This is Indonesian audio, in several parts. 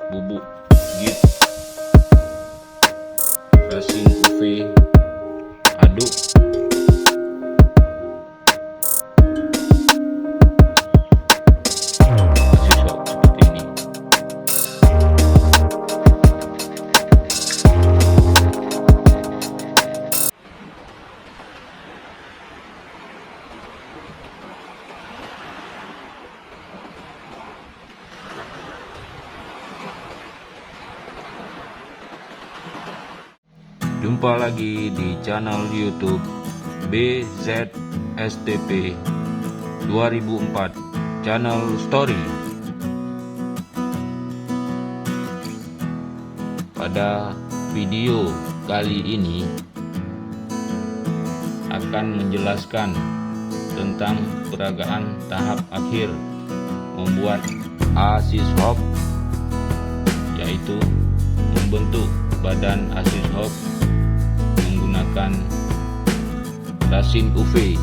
bubuk git, resin UV, aduk. Kasih shot seperti ini. Jumpa lagi di channel YouTube BZSTP 2004 Channel Story. Pada video kali ini akan menjelaskan tentang peragaan tahap akhir membuat asis hop, yaitu membentuk badan asis hop menggunakan resin UV.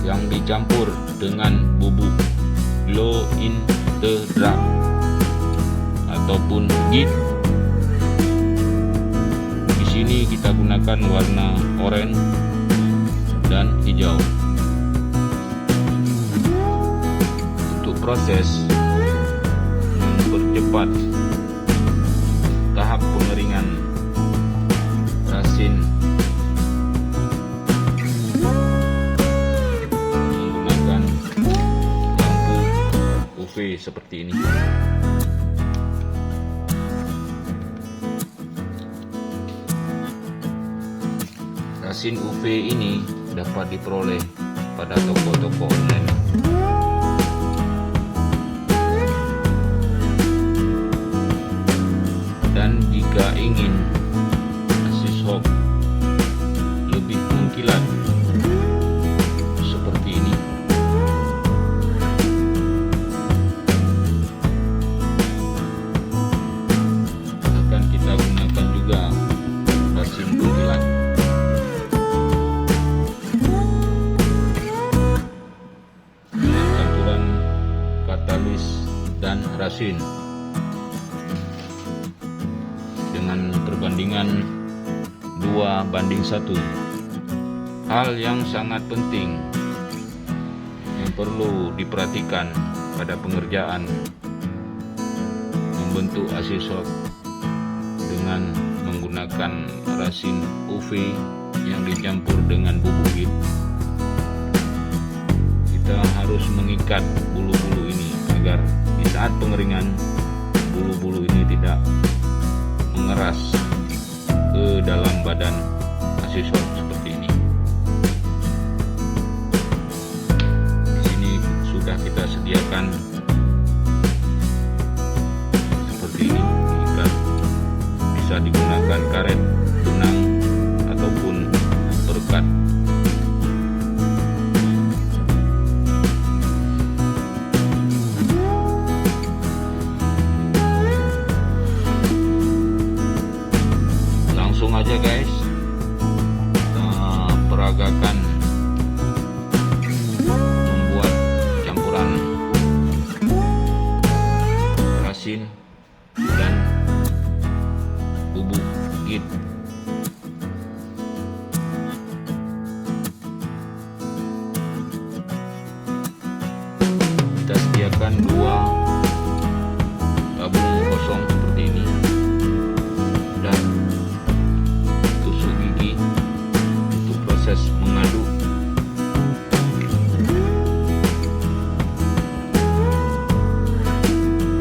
Yang dicampur dengan bubuk glow in the dark ataupun git. Di sini kita gunakan warna oranye dan hijau. Proses mempercepat tahap pengeringan resin menggunakan lampu UV seperti ini. Resin UV ini dapat diperoleh pada toko-toko online. Dan jika ingin asis hop lebih mengkilat seperti ini, akan kita gunakan juga resin pengkilat. Dengan campuran katalis dan resin dengan perbandingan 2:1. Hal yang sangat penting yang perlu diperhatikan pada pengerjaan membentuk asis hop dengan menggunakan resin UV yang dicampur dengan bubuk git, kita harus mengikat bulu-bulu ini agar di saat pengeringan bulu-bulu ini tidak mengeras ke dalam badan asis hop seperti ini. Di sini sudah kita sediakan seperti ini, diikat. Bisa digunakan karet, benang ataupun perekat. Langsung aja guys, kita peragakan membuat campuran resin dan bubuk git. Kita sediakan 2 tabung kosong seperti ini dan tusuk gigi untuk proses mengaduk.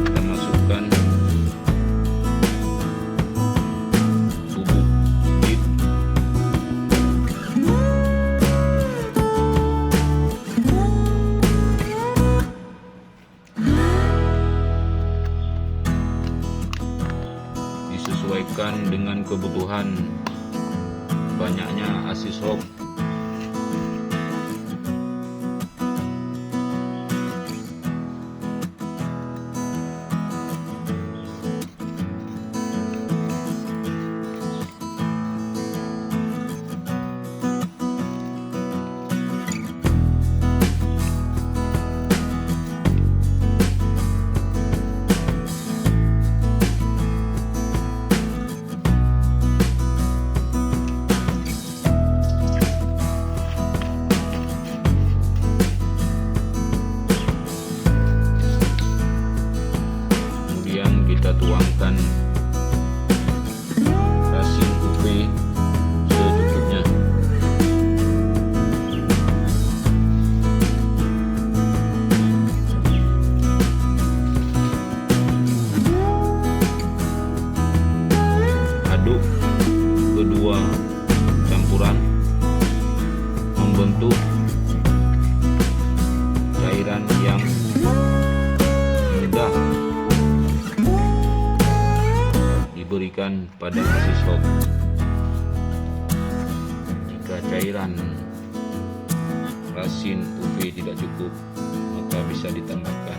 Kita masukkan bubuk git, disesuaikan dengan kebutuhan banyaknya asis hop. membentuk cairan yang mudah diberikan pada asisop. Jika cairan resin UV tidak cukup, maka bisa ditambahkan.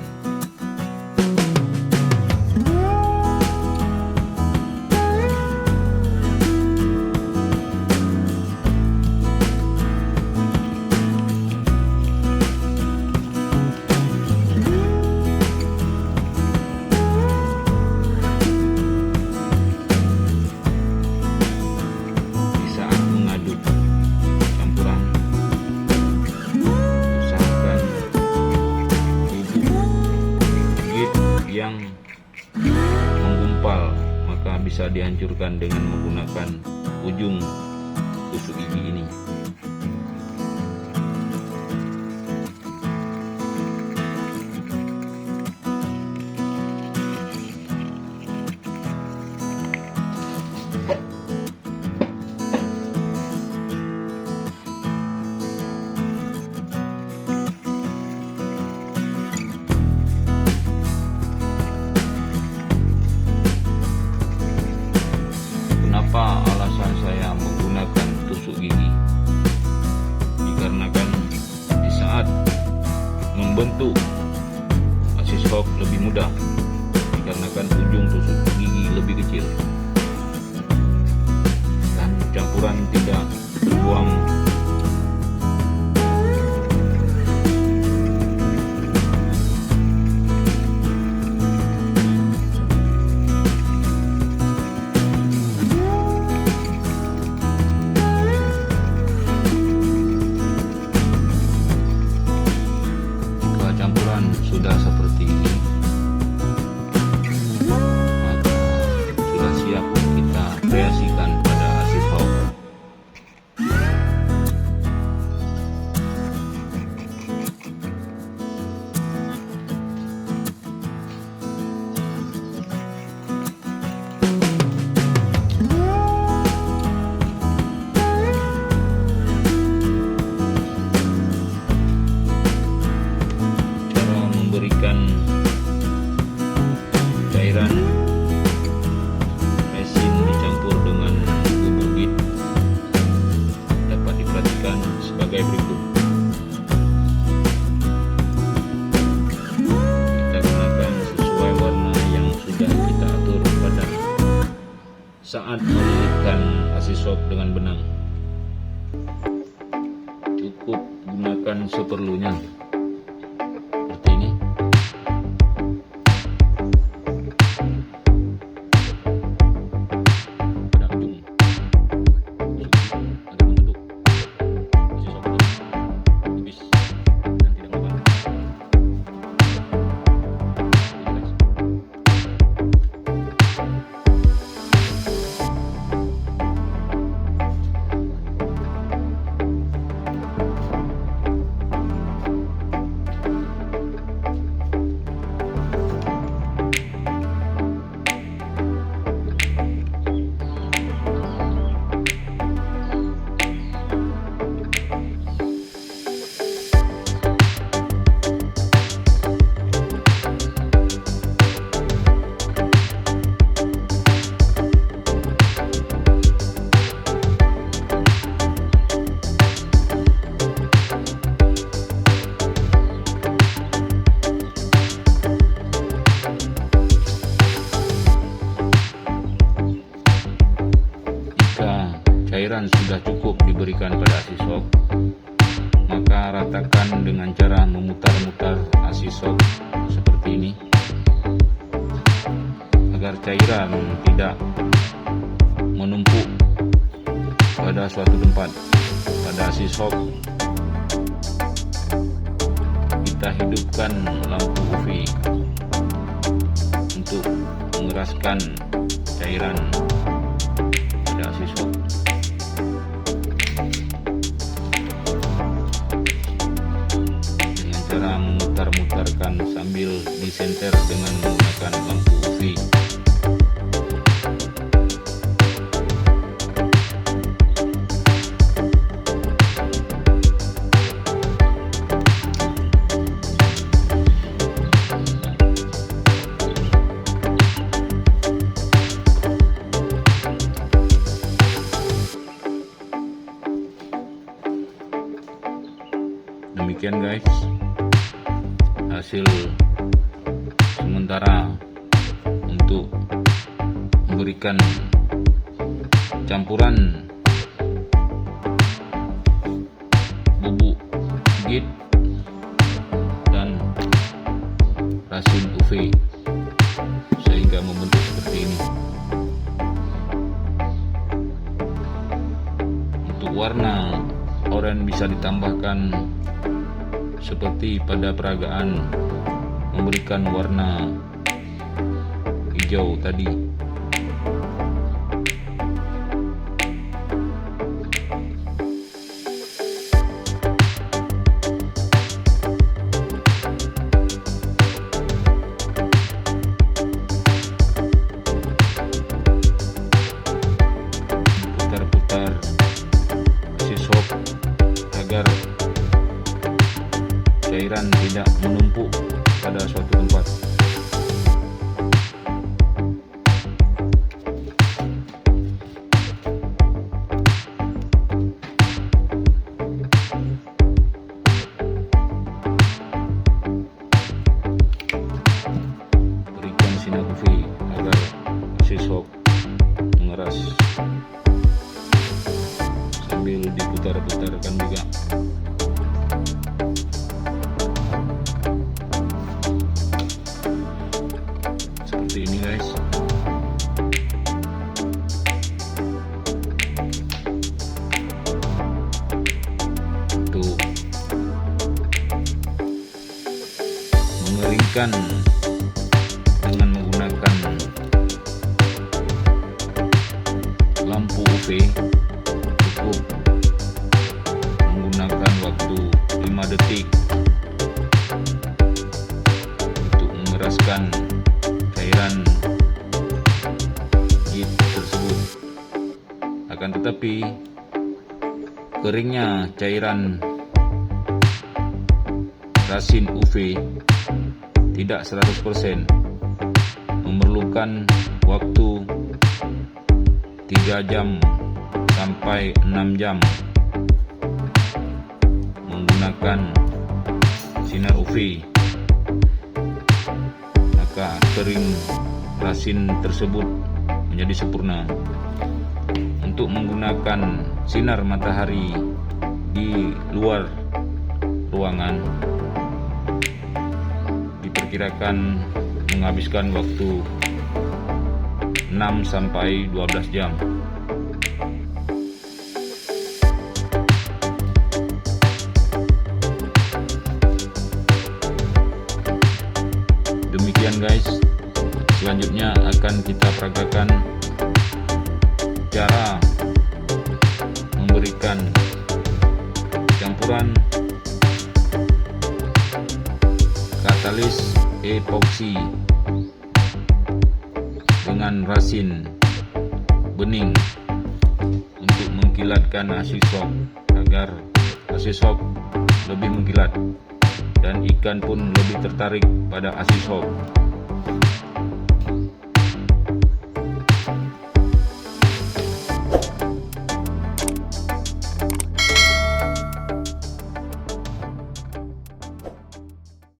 Yang menggumpal maka bisa dihancurkan dengan menggunakan ujung tusuk gigi ini. Apa alasan saya menggunakan tusuk gigi? Dikarenakan di saat membentuk asisop lebih mudah, dikarenakan ujung tusuk gigi lebih kecil dan campuran tidak terbuang. Sudah seperti ini, maka sudah siap kita kreasikan pada asisop. Memberikan cairan resin dicampur dengan bubuk git dapat diperhatikan sebagai berikut. Kita gunakan sesuai warna yang sudah kita atur pada saat melilitkan asisop dengan benang. Cukup gunakan seperlunya. Cairan sudah cukup diberikan pada asisop, maka ratakan dengan cara memutar-mutar asisop seperti ini agar cairan tidak menumpuk pada suatu tempat pada asisop. Kita hidupkan lampu UV untuk mengeraskan cairan pada asisop. Cara memutar-mutarkan sambil disenter dengan menggunakan lampu UV. Demikian guys, hasil sementara untuk memberikan campuran bubuk git dan rasin UV sehingga membentuk seperti ini. Untuk warna oranye bisa ditambahkan seperti pada peragaan memberikan warna hijau tadi. Putar-putar, kasih shock agar cairan tidak menumpuk pada suatu tempat. Berikan sinar UV agar sisok mengeras, sambil diputar-putarkan juga. Seperti ini guys. Untuk mengeringkan dengan menggunakan lampu UV cukup menggunakan waktu 5 detik untuk mengeraskan cairan git tersebut. Akan tetapi keringnya cairan rasin UV tidak 100%, memerlukan waktu 3 jam sampai 6 jam menggunakan sinar UV, maka kering rasin tersebut menjadi sempurna. Untuk menggunakan sinar matahari di luar ruangan diperkirakan menghabiskan waktu 6 sampai 12 jam. Demikian guys, selanjutnya akan kita peragakan cara memberikan campuran katalis epoksi dengan rasin bening untuk mengkilatkan asisop agar asisop lebih mengkilat dan ikan pun lebih tertarik pada asisop.